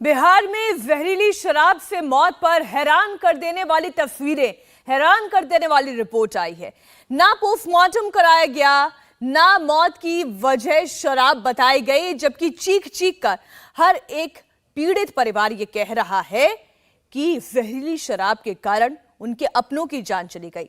बिहार में जहरीली शराब से मौत पर हैरान कर देने वाली तस्वीरें, हैरान कर देने वाली रिपोर्ट आई है। ना पोस्टमार्टम कराया गया, ना मौत की वजह शराब बताई गई, जबकि चीख चीख कर हर एक पीड़ित परिवार यह कह रहा है कि जहरीली शराब के कारण उनके अपनों की जान चली गई।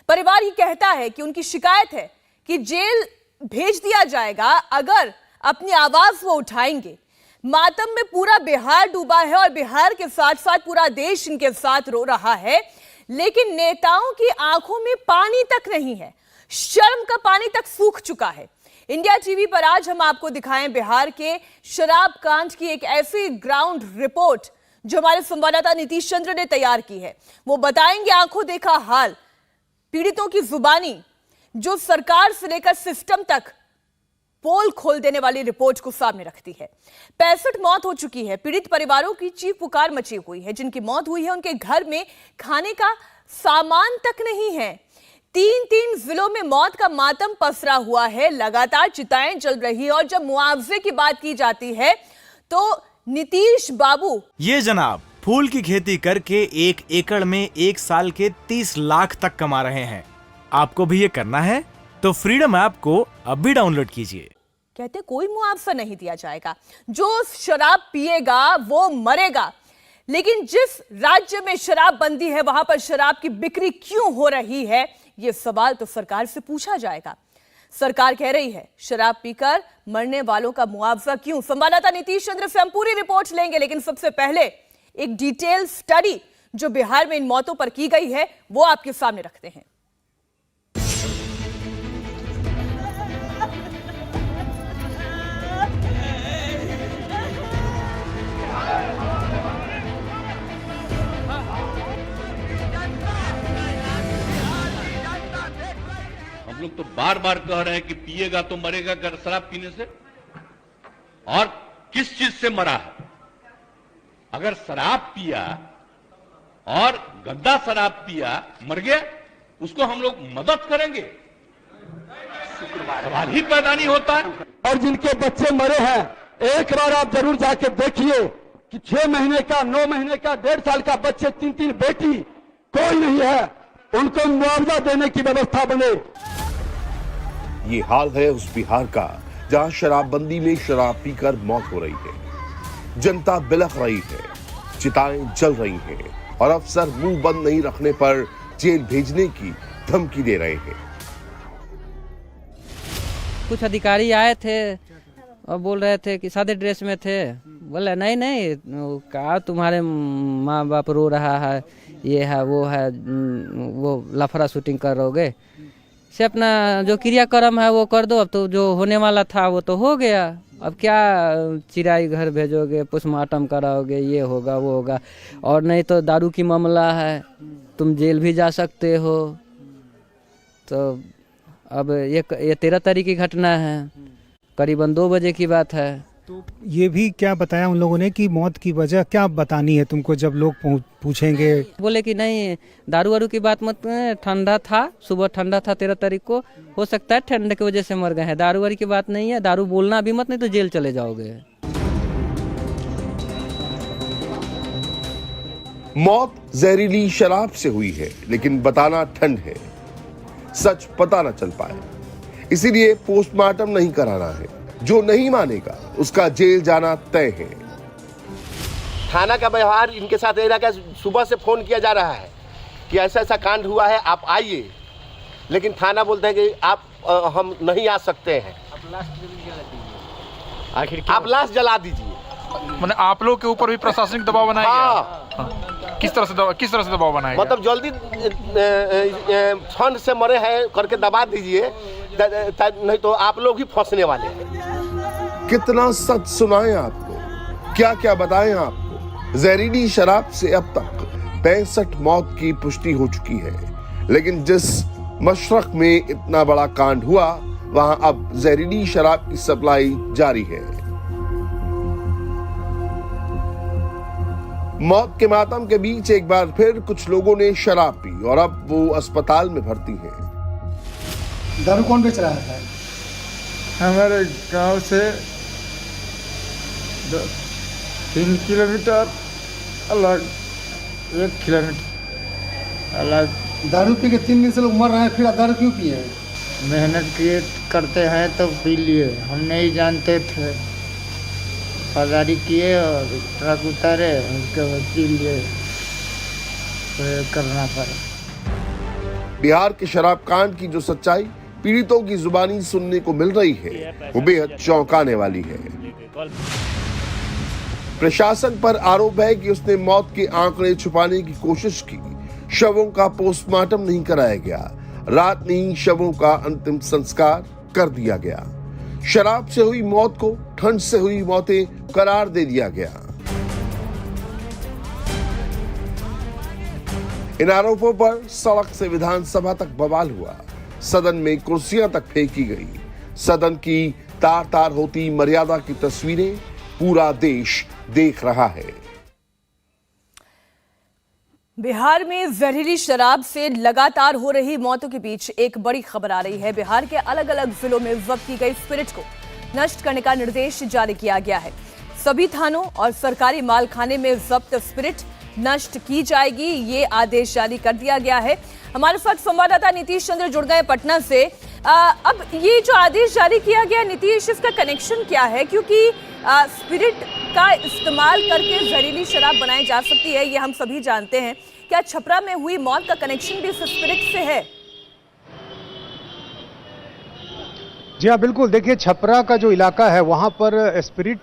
परिवार ये कहता है कि उनकी शिकायत है कि जेल भेज दिया जाएगा अगर अपनी आवाज वो उठाएंगे। मातम में पूरा बिहार डूबा है और बिहार के साथ साथ पूरा देश इनके साथ रो रहा है, लेकिन नेताओं की आंखों में पानी तक नहीं है, शर्म का पानी तक सूख चुका है। इंडिया टीवी पर आज हम आपको दिखाएं बिहार के शराब कांड की एक ऐसी ग्राउंड रिपोर्ट जो हमारे संवाददाता नीतीश चंद्र ने तैयार की है। वो बताएंगे आंखों देखा हाल, पीड़ितों की जुबानी, जो सरकार से लेकर सिस्टम तक पोल खोल देने वाली रिपोर्ट को सामने रखती है। 65 मौत हो चुकी है। पीड़ित परिवारों की चीख पुकार मची हुई है। जिनकी मौत हुई है उनके घर में खाने का सामान तक नहीं है। 3 जिलों में मौत का मातम पसरा हुआ है। लगातार चिताएं जल रही है और जब मुआवजे की बात की जाती है तो नीतीश बाबू, ये जनाब फूल की खेती करके 1 एकड़ में 1 साल के 30 लाख तक कमा रहे हैं। आपको भी ये करना है तो फ्रीडम ऐप को अभी डाउनलोड कीजिए। कहते कोई मुआवजा नहीं दिया जाएगा, जो शराब पिएगा वो मरेगा। लेकिन जिस राज्य में शराब बंदी है वहां पर शराब की बिक्री क्यों हो रही है, ये सवाल तो सरकार से पूछा जाएगा। सरकार कह रही है शराब पीकर मरने वालों का मुआवजा क्यों। संवाददाता नीतीश चंद्र से हम पूरी रिपोर्ट लेंगे, लेकिन सबसे पहले एक डिटेल स्टडी जो बिहार में इन मौतों पर की गई है वो आपके सामने रखते हैं। हम लोग तो बार बार कह रहे हैं कि पिएगा तो मरेगा शराब पीने से। और किस चीज से मरा है? अगर शराब पिया और गंदा शराब पिया मर गया, उसको हम लोग मदद करेंगे? सवाल ही पैदा नहीं होता है। और जिनके बच्चे मरे हैं, एक बार आप जरूर जाके देखिए कि 6 महीने का, 9 महीने का, 1.5 साल का बच्चे, 3 बेटी, कोई नहीं है। उनको मुआवजा देने की व्यवस्था बने। ये हाल है उस बिहार का जहां शराबबंदी में शराब पीकर मौत हो रही है। जनता बिलख रही है, चिताएं जल रही हैं और अफसर मुंह बंद नहीं रखने पर जेल भेजने की धमकी दे रहे हैं। कुछ अधिकारी आए थे और बोल रहे थे कि सादे ड्रेस में थे। बोले नहीं कहा तुम्हारे माँ बाप रो रहा है, ये है वो लफड़ा शूटिंग करोगे से अपना जो क्रियाक्रम है वो कर दो। अब तो जो होने वाला था वो तो हो गया, अब क्या चिराई घर भेजोगे, पोस्टमार्टम कराओगे, ये होगा वो होगा। और नहीं तो दारू की मामला है, तुम जेल भी जा सकते हो। तो अब ये 13 तारीख की घटना है, करीबन 2 बजे की बात है। तो ये भी क्या बताया उन लोगों ने कि मौत की वजह क्या बतानी है तुमको जब लोग पूछेंगे? बोले कि नहीं दारू वारू की बात मत, ठंडा था, सुबह ठंडा था 13 तारीख को, हो सकता है ठंड की वजह से मर गए हैं। दारू वारू की बात नहीं है, दारू बोलना भी मत, नहीं तो जेल चले जाओगे। मौत जहरीली शराब से हुई है, लेकिन बताना ठंड है, सच पता न चल पाए, इसीलिए पोस्टमार्टम नहीं कराना है। जो नहीं मानेगा उसका जेल जाना तय है। थाना का व्यवहार इनके साथ ये रहा कि सुबह से फोन किया जा रहा है कि ऐसा ऐसा कांड हुआ है, आप आइए, लेकिन थाना बोलते हैं कि हम नहीं आ सकते हैं। आखिर आप लाश जला दीजिए। मतलब आप लोग के ऊपर भी प्रशासनिक दबाव बनाया गया? किस तरह से दबाव बनाया गया? मतलब जल्दी ठंड से मरे हैं करके दबा दीजिए, नहीं तो आप लोग ही फंसने वाले हैं। कितना सच सुनाएं आपको, क्या क्या बताएं आपको। जहरीली शराब से अब तक 65 मौत की पुष्टि हो चुकी है, लेकिन जिस मशरक में इतना बड़ा कांड हुआ वहां अब जहरीली शराब की सप्लाई जारी है। मौत के मातम के बीच एक बार फिर कुछ लोगों ने शराब पी और अब वो अस्पताल में भर्ती हैं। दारू कौन बेच रहा है? हमारे गांव से 3 किलोमीटर अलग, 1 किलोमीटर अलग। दारू पी के 3 दिन से लोग मर रहे हैं, फिर आप दारू क्यों पिए हैं? मेहनत किए करते हैं तो पी लिए, हम नहीं जानते थे। बाजारी किए और ट्रक उतारे, उसके बाद पी लिए, तो ये करना पड़ा। बिहार के शराब कांड की जो सच्चाई पीड़ितों की जुबानी सुनने को मिल रही है वो बेहद चौंकाने वाली है। प्रशासन पर आरोप है कि उसने मौत के आंकड़े छुपाने की कोशिश की। शवों का पोस्टमार्टम नहीं कराया गया, रात में ही शवों का अंतिम संस्कार कर दिया गया। शराब से हुई मौत को ठंड से हुई मौतें करार दे दिया गया। इन आरोपों पर सड़क से विधानसभा तक बवाल हुआ। सदन में कुर्सियां तक फेंकी गई। सदन की तार तार होती मर्यादा की तस्वीरें पूरा देश देख रहा है। बिहार में जहरीली शराब से लगातार हो रही मौतों के बीच एक बड़ी खबर आ रही है। बिहार के अलग अलग जिलों में जब्त की गई स्पिरिट को नष्ट करने का निर्देश जारी किया गया है। सभी थानों और सरकारी मालखाने में जब्त स्पिरिट नष्ट की जाएगी, ये आदेश जारी कर दिया गया है। हमारे साथ संवाददाता नीतीश चंद्र जुड़ गए पटना से। अब ये जो आदेश जारी किया गया नीतीश, इसका कनेक्शन क्या है? क्योंकि स्पिरिट का इस्तेमाल करके जहरीली शराब बनाई जा सकती है, ये हम सभी जानते हैं। क्या छपरा में हुई मौत का कनेक्शन भी इस स्पिरिट से है? जी हाँ, बिल्कुल। देखिए, छपरा का जो इलाका है वहाँ पर स्पिरिट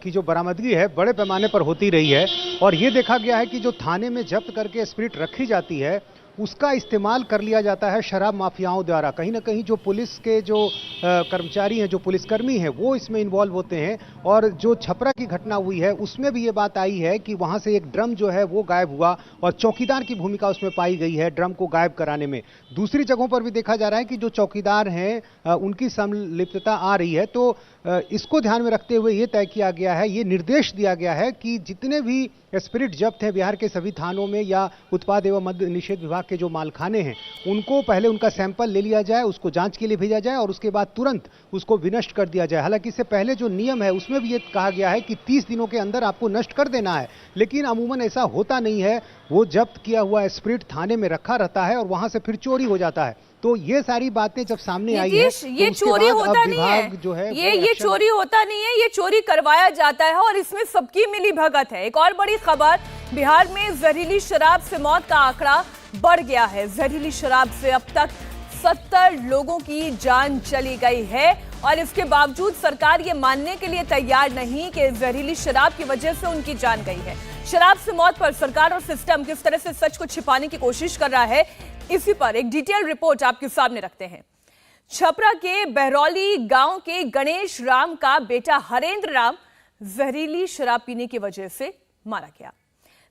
की जो बरामदगी है बड़े पैमाने पर होती रही है और ये देखा गया है कि जो थाने में जब्त करके स्पिरिट रखी जाती है उसका इस्तेमाल कर लिया जाता है शराब माफियाओं द्वारा। कहीं ना कहीं जो पुलिस के जो कर्मचारी हैं, जो पुलिसकर्मी हैं, वो इसमें इन्वॉल्व होते हैं। और जो छपरा की घटना हुई है उसमें भी ये बात आई है कि वहाँ से एक ड्रम जो है वो गायब हुआ और चौकीदार की भूमिका उसमें पाई गई है ड्रम को गायब कराने में। दूसरी जगहों पर भी देखा जा रहा है कि जो चौकीदार हैं उनकी संलिप्तता आ रही है। तो इसको ध्यान में रखते हुए ये तय किया गया है, ये निर्देश दिया गया है कि जितने भी स्पिरिट जब्त हैं बिहार के सभी थानों में या उत्पाद एवं मद्य निषेध विभाग के जो मालखाने हैं उनको पहले उनका सैंपल ले लिया जाए, उसको जांच के लिए भेजा जाए और उसके बाद तुरंत उसको विनष्ट कर दिया जाए। हालांकि इससे पहले जो नियम है उसमें भी ये कहा गया है कि 30 दिनों के अंदर आपको नष्ट कर देना है, लेकिन अमूमन ऐसा होता नहीं है। वो जब्त किया हुआ स्पिरिट थाने में रखा रहता है और वहां से फिर चोरी हो जाता है। तो ये सारी बातें जब सामने आई है तो ये चोरी होता नहीं है, जो है ये चोरी होता नहीं है, ये चोरी करवाया जाता है और इसमें सबकी मिली भगत है। एक और बड़ी खबर, बिहार में जहरीली शराब से मौत का आंकड़ा बढ़ गया है। जहरीली शराब से अब तक 70 लोगों की जान चली गई है और इसके बावजूद सरकार ये मानने के लिए तैयार नहीं कि जहरीली शराब की वजह से उनकी जान गई है। शराब से मौत पर सरकार और सिस्टम किस तरह से सच को छिपाने की कोशिश कर रहा है, इसी पर एक डिटेल रिपोर्ट आपके सामने रखते हैं। छपरा के बहरौली गांव के गणेश राम का बेटा हरेंद्र राम जहरीली शराब पीने की वजह से मारा गया।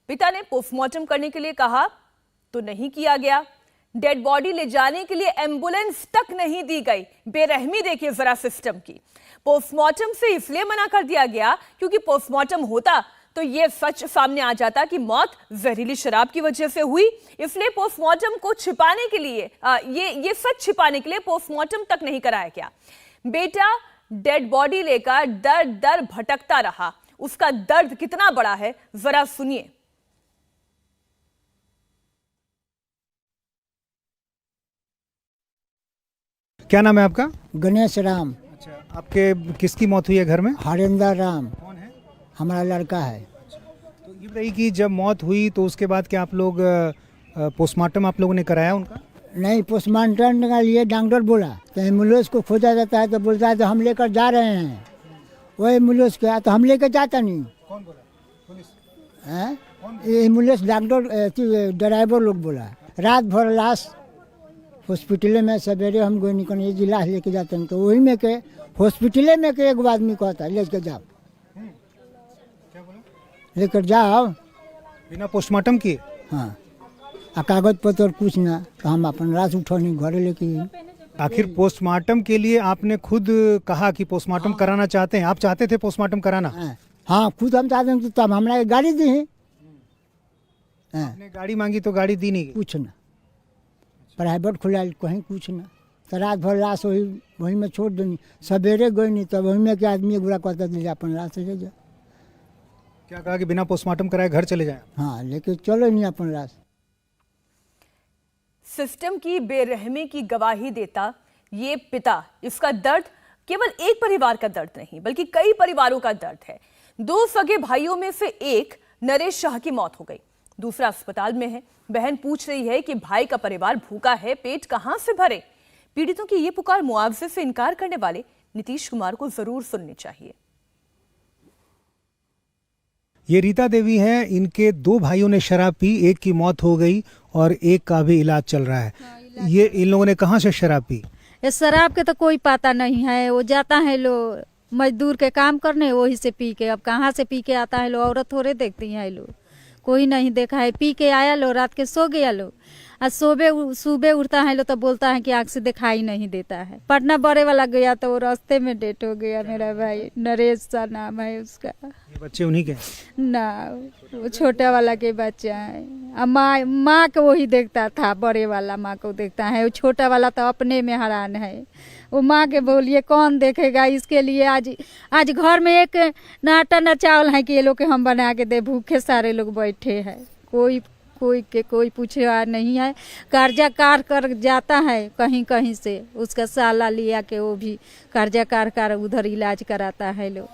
पिता ने पोस्टमार्टम करने के लिए कहा तो नहीं किया गया। डेड बॉडी ले जाने के लिए एम्बुलेंस तक नहीं दी गई। बेरहमी देखिए जरा सिस्टम की। पोस्टमार्टम से इसलिए मना कर दिया गया क्योंकि पोस्टमार्टम होता तो ये सच सामने आ जाता कि मौत जहरीली शराब की वजह से हुई। इसलिए पोस्टमार्टम को छिपाने के लिए ये सच छिपाने के लिए पोस्टमार्टम तक नहीं कराया गया। बेटा डेड बॉडी लेकर दर दर भटकता रहा। उसका दर्द कितना बड़ा है जरा सुनिए। क्या नाम है आपका? गणेश राम। अच्छा, आपके किसकी मौत हुई है घर में? हरेंद्र राम। कौन है? हमारा लड़का है। तो ये बताइए कि जब मौत हुई तो उसके बाद क्या आप लोग पोस्टमार्टम आप लोगों ने कराया उनका? नहीं, पोस्टमार्टम का लिए डॉक्टर बोला तो एम्बुलेंस को खोजा जाता है तो बोलता है तो हम लेकर जा रहे हैं। वो एम्बुलेंस क्या तो हम लेकर जाता नहीं। कौन बोला? पुलिस? एम्बुलेंस डॉक्टर ड्राइवर लोग बोला। रात भर लाश हॉस्पिटल में, सवेरे हम कोई निकल ये जिला लेके जाते हैं तो वही में के हॉस्पिटल में के एक आदमी कहता है लेकर जाओ, लेकर जाओ बिना पोस्टमार्टम किए। हाँ, कागज पत्र कुछ ना, तो हम अपन लाश उठौनी घरे लेके। आखिर पोस्टमार्टम के लिए आपने खुद कहा कि पोस्टमार्टम कराना चाहते हैं, आप चाहते थे पोस्टमार्टम कराना? हाँ, खुद हम चाहते हैं। तब हमारा गाड़ी दी है। आपने गाड़ी मांगी तो गाड़ी दी नहीं? कुछ ना, प्राइवेट खुला कहीं कुछ ना। तो रात भर लाश वही में छोड़ देनी। सवेरे गई नहीं तब वही में के आदमी बुरा कहता ले जा अपन लाश ले जा। क्या कहा कि बिना पोस्टमार्टम कराए घर चले जाएं? हाँ लेकिन चलो नहीं अपन लाश। सिस्टम की बेरहमी की गवाही देता ये पिता, इसका दर्द केवल एक परिवार का दर्द नहीं बल्कि कई परिवारों का दर्द है। 2 सगे भाइयों में से एक नरेश शाह की मौत हो गई, दूसरा अस्पताल में है। बहन पूछ रही है कि भाई का परिवार भूखा है, पेट कहां से भरे। पीड़ितों की ये पुकार मुआवजे से इनकार करने वाले नीतीश कुमार को जरूर सुननी चाहिए। ये रीता देवी हैं, इनके 2 भाइयों ने शराब पी, एक की मौत हो गई और एक का भी इलाज चल रहा है। ये इन लोगों ने कहाँ से शराब पी? ये शराब के तो कोई पता नहीं है, वो जाता है लो मजदूर के काम करने, वही से पी के, अब कहाँ से पी के आता है लो, औरत थोड़े देखती है लो, कोई नहीं देखा है। पी के आया लो, रात के सो गया लो, और सुबह उठता है लो तो बोलता है कि आँख से दिखाई नहीं देता है। पटना बड़े वाला गया तो वो रास्ते में डेट हो गया। मेरा भाई नरेश सा नाम है उसका। ये बच्चे उन्हीं के? ना, वो छोटा वाला के बच्चा है। अब माँ को वही देखता था, बड़े वाला माँ को देखता है, वो छोटा वाला तो अपने में हैरान है। वो माँ के बोलिए कौन देखेगा, इसके लिए आज घर में एक ना आटा ना चावल है कि ये लोग के हम बना के दे, भूखे सारे लोग बैठे हैं। कोई पूछा नहीं है। कर्जा कार कर जाता है कहीं कहीं से, उसका साला लिया के वो भी कर्जा कार कर उधर इलाज कराता है लोग।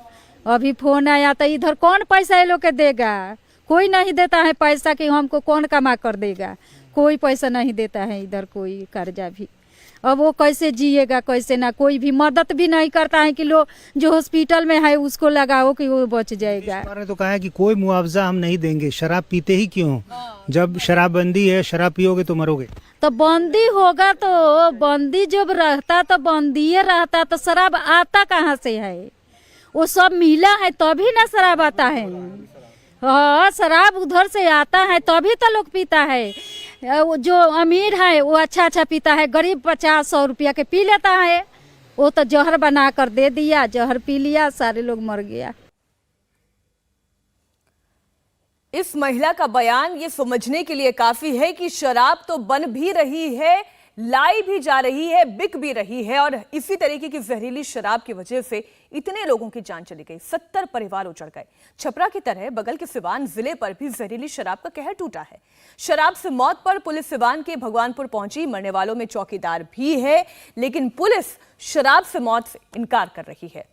अभी फोन आया तो इधर कौन पैसा ये लोग के देगा, कोई नहीं देता है पैसा कि हमको कौन कमा कर देगा, कोई पैसा नहीं देता है इधर कोई कर्जा भी। अब वो कैसे जिएगा, कैसे ना, कोई भी मदद भी नहीं करता है कि लो जो हॉस्पिटल में है उसको लगाओ कि वो बच जाएगा। सरकार ने तो कहा है कि कोई मुआवजा हम नहीं देंगे, शराब पीते ही क्यों, जब शराबबंदी है, शराब पियोगे तो मरोगे। तो बंदी होगा तो बंदी जब रहता तो बंदी रहता तो शराब आता कहाँ से है, वो सब मिला है तभी ना शराब आता है। हाँ, शराब उधर से आता है तभी तो लोग पीता है। जो अमीर है वो अच्छा पीता है, गरीब 50-100 रुपया के पी लेता है। वो तो जहर बना कर दे दिया, जहर पी लिया, सारे लोग मर गया। इस महिला का बयान ये समझने के लिए काफी है कि शराब तो बन भी रही है, लाई भी जा रही है, बिक भी रही है, और इसी तरीके की जहरीली शराब की वजह से इतने लोगों की जान चली गई, 70 परिवार उजड़ गए। छपरा की तरह बगल के सिवान जिले पर भी जहरीली शराब का कहर टूटा है। शराब से मौत पर पुलिस सिवान के भगवानपुर पहुंची, मरने वालों में चौकीदार भी है, लेकिन पुलिस शराब से मौत से इनकार कर रही है।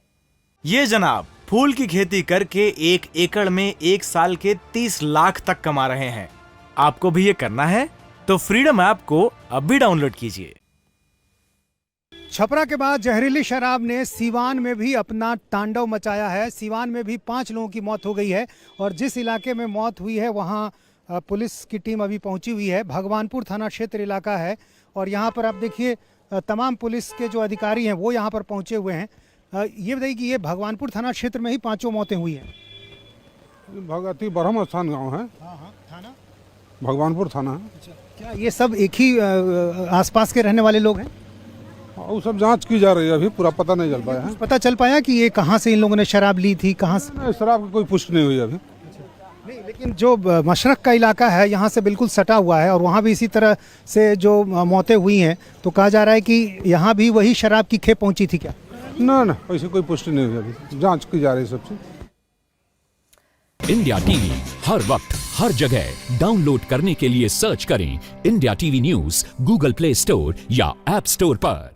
ये जनाब फूल की खेती करके 1 एकड़ में 1 साल के 30 लाख तक कमा रहे हैं। आपको भी ये करना है तो फ्रीडम ऐप को अभी डाउनलोड कीजिए। छपरा के बाद जहरीली शराब ने सीवान में भी अपना तांडव मचाया है। सीवान में भी 5 लोगों की मौत हो गई है और जिस इलाके में मौत हुई है वहाँ पुलिस की टीम अभी पहुंची हुई है। भगवानपुर थाना क्षेत्र इलाका है और यहाँ पर आप देखिए तमाम पुलिस के जो अधिकारी हैं वो यहाँ पर पहुँचे हुए हैं। ये बताइए कि ये भगवानपुर थाना क्षेत्र में ही 5 मौतें हुई हैं। भगवती ब्रह्म स्थान गाँव है। थाना भगवानपुर थाना है। क्या ये सब एक ही आसपास के रहने वाले लोग हैं? वो सब जांच की जा रही है, अभी पूरा पता नहीं चल पाया है। पता चल पाया कि ये कहाँ से इन लोगों ने शराब ली थी, कहाँ से? शराब की कोई पुष्टि नहीं हुई अभी। नहीं, लेकिन जो मशरक का इलाका है यहाँ से बिल्कुल सटा हुआ है और वहाँ भी इसी तरह से जो मौतें हुई हैं, तो कहा जा रहा है कि यहाँ भी वही शराब की खेप पहुँची थी क्या? ना, ऐसी कोई पुष्टि नहीं हुई अभी, जाँच की जा रही है सबसे। इंडिया टीवी हर वक्त हर जगह डाउनलोड करने के लिए सर्च करें India TV news Google play store या ऐप स्टोर पर।